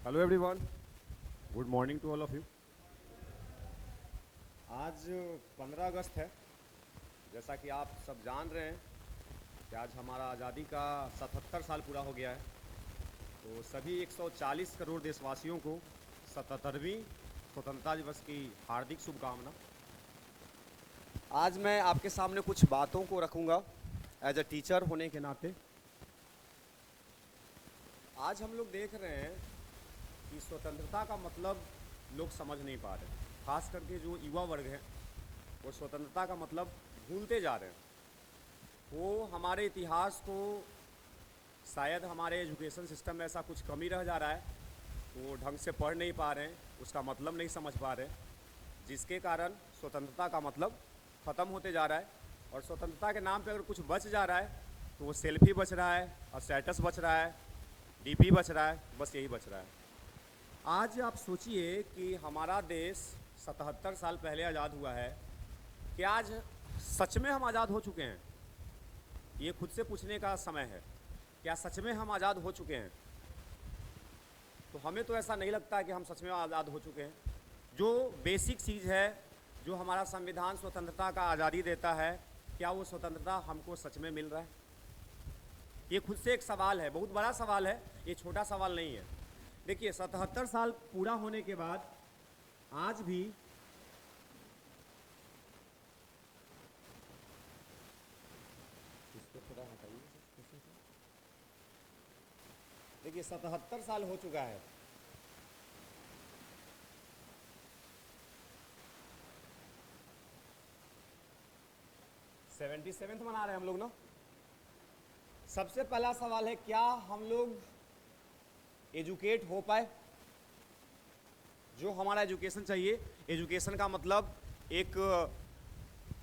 Hello everyone, good morning to all of you. आज 15 अगस्त है। जैसा कि आप सब जान रहे हैं कि आज हमारा आज़ादी का 77 साल पूरा हो गया है। तो सभी 140 करोड़ देशवासियों को 77वीं स्वतंत्रता दिवस की हार्दिक शुभकामना। आज मैं आपके सामने कुछ बातों को रखूँगा एज अ टीचर होने के नाते। आज हम लोग देख रहे हैं कि स्वतंत्रता का मतलब लोग समझ नहीं पा रहे, खास करके जो युवा वर्ग है वो स्वतंत्रता का मतलब भूलते जा रहे हैं। वो हमारे इतिहास को, शायद हमारे एजुकेशन सिस्टम में ऐसा कुछ कमी रह जा रहा है, वो ढंग से पढ़ नहीं पा रहे हैं, उसका मतलब नहीं समझ पा रहे, जिसके कारण स्वतंत्रता का मतलब ख़त्म होते जा रहा है। और स्वतंत्रता के नाम पे अगर कुछ बच जा रहा है तो वो सेल्फी बच रहा है, और स्टेटस बच रहा है, डीपी बच रहा है, बस यही बच रहा है। आज आप सोचिए कि हमारा देश 77 साल पहले आज़ाद हुआ है। क्या आज सच में हम आज़ाद हो चुके हैं? ये खुद से पूछने का समय है। क्या सच में हम आज़ाद हो चुके हैं? तो हमें तो ऐसा नहीं लगता कि हम सच में आज़ाद हो चुके हैं। जो बेसिक चीज़ है, जो हमारा संविधान स्वतंत्रता का आज़ादी देता है, क्या वो स्वतंत्रता हमको सच में मिल रहा है? ये खुद से एक सवाल है, बहुत बड़ा सवाल है, ये छोटा सवाल नहीं है। देखिए, 77 साल पूरा होने के बाद आज भी इसको थोड़ा हटाइए। देखिए, 77 साल हो चुका है। सेवेंटी सेवेंथ मना रहे हैं हम लोग ना। सबसे पहला सवाल है, क्या हम लोग एजुकेट हो पाए? जो हमारा एजुकेशन चाहिए, एजुकेशन का मतलब एक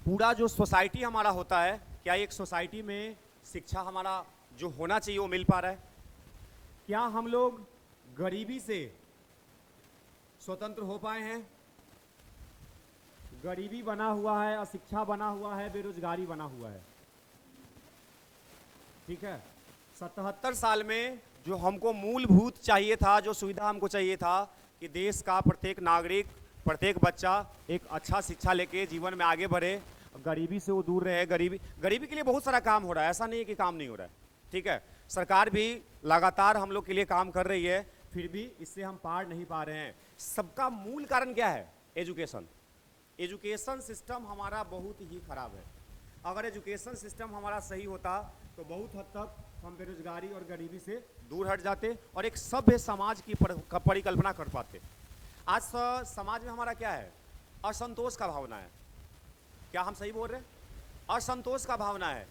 पूरा जो सोसाइटी हमारा होता है, क्या एक सोसाइटी में शिक्षा हमारा जो होना चाहिए वो मिल पा रहा है? क्या हम लोग गरीबी से स्वतंत्र हो पाए हैं? गरीबी बना हुआ है, अशिक्षा बना हुआ है, बेरोजगारी बना हुआ है। ठीक है, 77 साल में जो हमको मूलभूत चाहिए था, जो सुविधा हमको चाहिए था कि देश का प्रत्येक नागरिक, प्रत्येक बच्चा एक अच्छा शिक्षा लेके जीवन में आगे बढ़े, गरीबी से वो दूर रहे। गरीबी के लिए बहुत सारा काम हो रहा है, ऐसा नहीं है कि काम नहीं हो रहा है। ठीक है, सरकार भी लगातार हम लोग के लिए काम कर रही है, फिर भी इससे हम पार नहीं पा रहे हैं। सबका मूल कारण क्या है? एजुकेशन। एजुकेशन सिस्टम हमारा बहुत ही खराब है। अगर एजुकेशन सिस्टम हमारा सही होता तो बहुत हद तक हम बेरोजगारी और गरीबी से दूर हट जाते और एक सभ्य समाज की परिकल्पना कर पाते। आज समाज में हमारा क्या है? असंतोष का भावना है। क्या हम सही बोल रहे हैं? असंतोष का भावना है।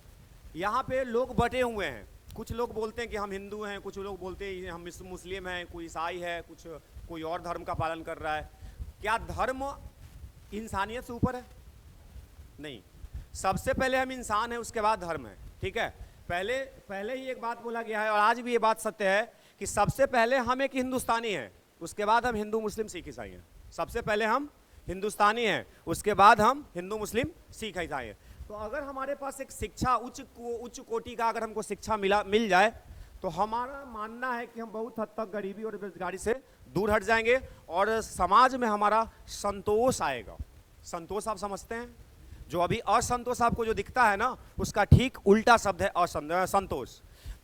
यहाँ पे लोग बटे हुए हैं। कुछ लोग बोलते हैं कि हम हिंदू हैं, कुछ लोग बोलते हैं हम मुस्लिम हैं, कोई ईसाई है, कुछ कोई और धर्म का पालन कर रहा है। क्या धर्म इंसानियत से ऊपर है? नहीं। सबसे पहले हम इंसान हैं, उसके बाद धर्म है। ठीक है, पहले ही एक बात बोला गया है और आज भी ये बात सत्य है कि सबसे पहले हम एक हिंदुस्तानी हैं, उसके बाद हम हिंदू मुस्लिम सिख ईसाई हैं। सबसे पहले हम हिंदुस्तानी हैं, उसके बाद हम हिंदू मुस्लिम सिख ईसाई हैं। तो अगर हमारे पास एक शिक्षा उच्च कोटि का अगर हमको शिक्षा मिल जाए तो हमारा मानना है कि हम बहुत हद तक गरीबी और बेरोजगारी से दूर हट जाएंगे और समाज में हमारा संतोष आएगा। संतोष आप समझते हैं? जो अभी असंतोष आपको जो दिखता है ना, उसका ठीक उल्टा शब्द है संतोष।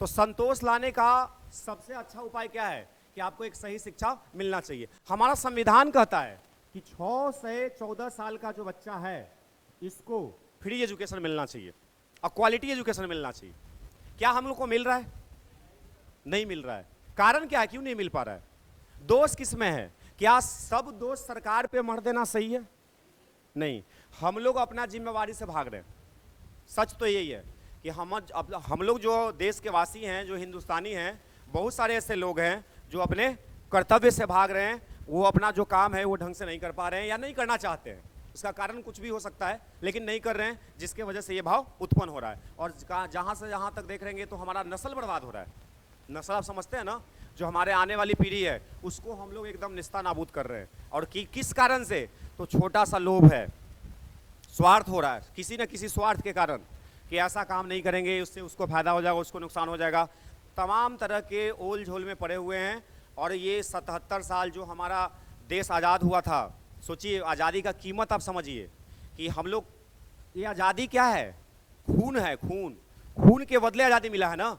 तो संतोष लाने का सबसे अच्छा उपाय क्या है? कि आपको एक सही शिक्षा मिलना चाहिए। हमारा संविधान कहता है कि 6 से 14 साल का जो बच्चा है, इसको फ्री एजुकेशन मिलना चाहिए और क्वालिटी एजुकेशन मिलना चाहिए। क्या हम लोग को मिल रहा है? नहीं मिल रहा है। कारण क्या है? क्यों नहीं मिल पा रहा है? दोष किस में है? क्या सब दोष सरकार पे मढ़ देना सही है? नहीं, हम लोग अपना जिम्मेवारी से भाग रहे हैं। सच तो यही है कि हम लोग जो देश के वासी हैं, जो हिंदुस्तानी हैं, बहुत सारे ऐसे लोग हैं जो अपने कर्तव्य से भाग रहे हैं। वो अपना जो काम है वो ढंग से नहीं कर पा रहे हैं या नहीं करना चाहते हैं। इसका कारण कुछ भी हो सकता है, लेकिन नहीं कर रहे हैं, जिसके वजह से ये भाव उत्पन्न हो रहा है। और जहाँ से जहाँ तक देख रहेंगे तो हमारा नस्ल बर्बाद हो रहा है। नस्ल आप समझते हैं ना? जो हमारे आने वाली पीढ़ी है उसको हम लोग एकदम निस्ता नाबूद कर रहे हैं। और किस कारण से? तो छोटा सा लोभ है, स्वार्थ हो रहा है, किसी न किसी स्वार्थ के कारण कि ऐसा काम नहीं करेंगे, उससे उसको फायदा हो जाएगा, उसको नुकसान हो जाएगा। तमाम तरह के ओल झोल में पड़े हुए हैं और ये 77 साल जो हमारा देश आज़ाद हुआ था, सोचिए आज़ादी का कीमत आप समझिए कि हम लोग, ये आज़ादी क्या है? खून है, खून। खून के बदले आज़ादी मिला है ना,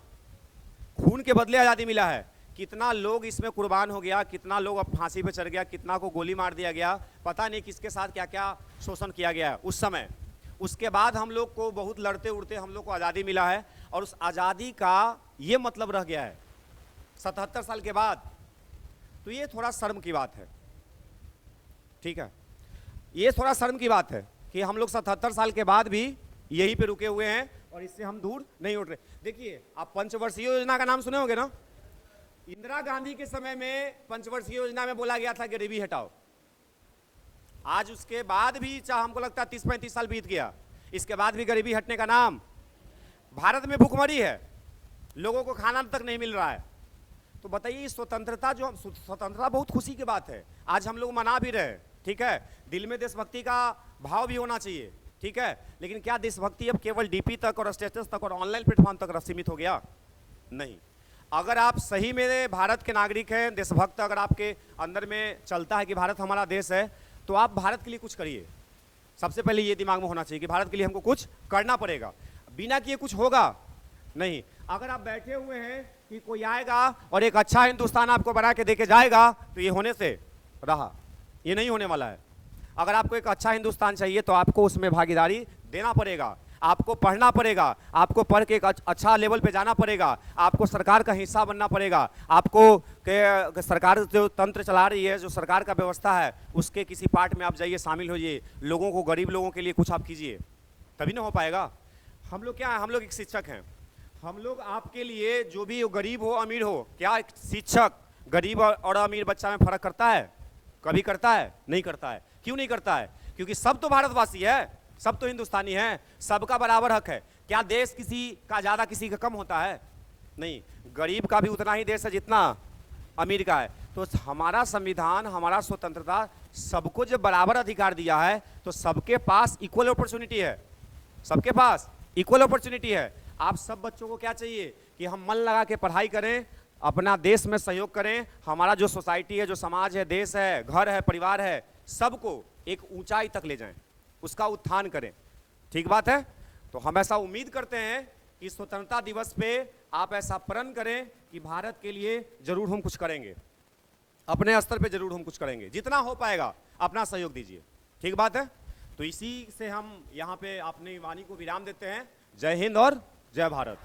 खून के बदले आज़ादी मिला है। कितना लोग इसमें कुर्बान हो गया, कितना लोग अब फांसी पे चढ़ गया, कितना को गोली मार दिया गया, पता नहीं किसके साथ क्या क्या शोषण किया गया है उस समय। उसके बाद हम लोग को बहुत लड़ते उड़ते हम लोग को आज़ादी मिला है, और उस आज़ादी का ये मतलब रह गया है 77 साल के बाद। तो ये थोड़ा शर्म की बात है, ठीक है, ये थोड़ा शर्म की बात है कि हम लोग 77 साल के बाद भी यहीं पे रुके हुए हैं और इससे हम दूर नहीं उठ रहे। देखिए, आप पंचवर्षीय योजना का नाम सुने होंगे ना। इंदिरा गांधी के समय में पंचवर्षीय योजना में बोला गया था गरीबी हटाओ। आज उसके बाद भी, चाहे हमको लगता है 30-35 साल बीत गया, इसके बाद भी गरीबी हटने का नाम। भारत में भूखमरी है, लोगों को खाना तक नहीं मिल रहा है। तो बताइए, स्वतंत्रता, जो स्वतंत्रता बहुत खुशी की बात है, आज हम लोग मना भी रहे, ठीक है, दिल में देशभक्ति का भाव भी होना चाहिए, ठीक है, लेकिन क्या देशभक्ति अब केवल डीपी तक और स्टेटस तक और ऑनलाइन प्लेटफॉर्म तक सीमित हो गया? नहीं। अगर आप सही में भारत के नागरिक हैं, देशभक्त अगर आपके अंदर में चलता है कि भारत हमारा देश है, तो आप भारत के लिए कुछ करिए। सबसे पहले ये दिमाग में होना चाहिए कि भारत के लिए हमको कुछ करना पड़ेगा, बिना किए कुछ होगा नहीं। अगर आप बैठे हुए हैं कि कोई आएगा और एक अच्छा हिंदुस्तान आपको बना के देके जाएगा, तो ये होने से रहा, ये नहीं होने वाला है। अगर आपको एक अच्छा हिंदुस्तान चाहिए तो आपको उसमें भागीदारी देना पड़ेगा, आपको पढ़ना पड़ेगा, आपको पढ़ के एक अच्छा लेवल पे जाना पड़ेगा, आपको सरकार का हिस्सा बनना पड़ेगा, आपको सरकार जो तंत्र चला रही है, जो सरकार का व्यवस्था है, उसके किसी पार्ट में आप जाइए, शामिल होइए, लोगों को, गरीब लोगों के लिए कुछ आप कीजिए, तभी ना हो पाएगा। हम लोग क्या है? हम लोग एक शिक्षक हैं। हम लोग आपके लिए, जो भी गरीब हो अमीर हो, क्या एक शिक्षक गरीब और अमीर बच्चा में फर्क करता है? कभी करता है? नहीं करता है। क्यों नहीं करता है? क्योंकि सब तो भारतवासी है, सब तो हिंदुस्तानी हैं, सबका बराबर हक है। क्या देश किसी का ज़्यादा किसी का कम होता है? नहीं, गरीब का भी उतना ही देश है जितना अमीर का है। तो हमारा संविधान, हमारा स्वतंत्रता सबको जब बराबर अधिकार दिया है, तो सबके पास इक्वल अपॉर्चुनिटी है, सबके पास इक्वल अपॉर्चुनिटी है। आप सब बच्चों को क्या चाहिए कि हम मन लगा के पढ़ाई करें, अपना देश में सहयोग करें, हमारा जो सोसाइटी है, जो समाज है, देश है, घर है, परिवार है, सबको एक ऊंचाई तक ले जाएं, उसका उत्थान करें। ठीक बात है? तो हम ऐसा उम्मीद करते हैं कि स्वतंत्रता दिवस पे आप ऐसा प्रण करें कि भारत के लिए जरूर हम कुछ करेंगे, अपने स्तर पे जरूर हम कुछ करेंगे, जितना हो पाएगा अपना सहयोग दीजिए। ठीक बात है? तो इसी से हम यहाँ पे अपनी वाणी को विराम देते हैं। जय हिंद और जय भारत।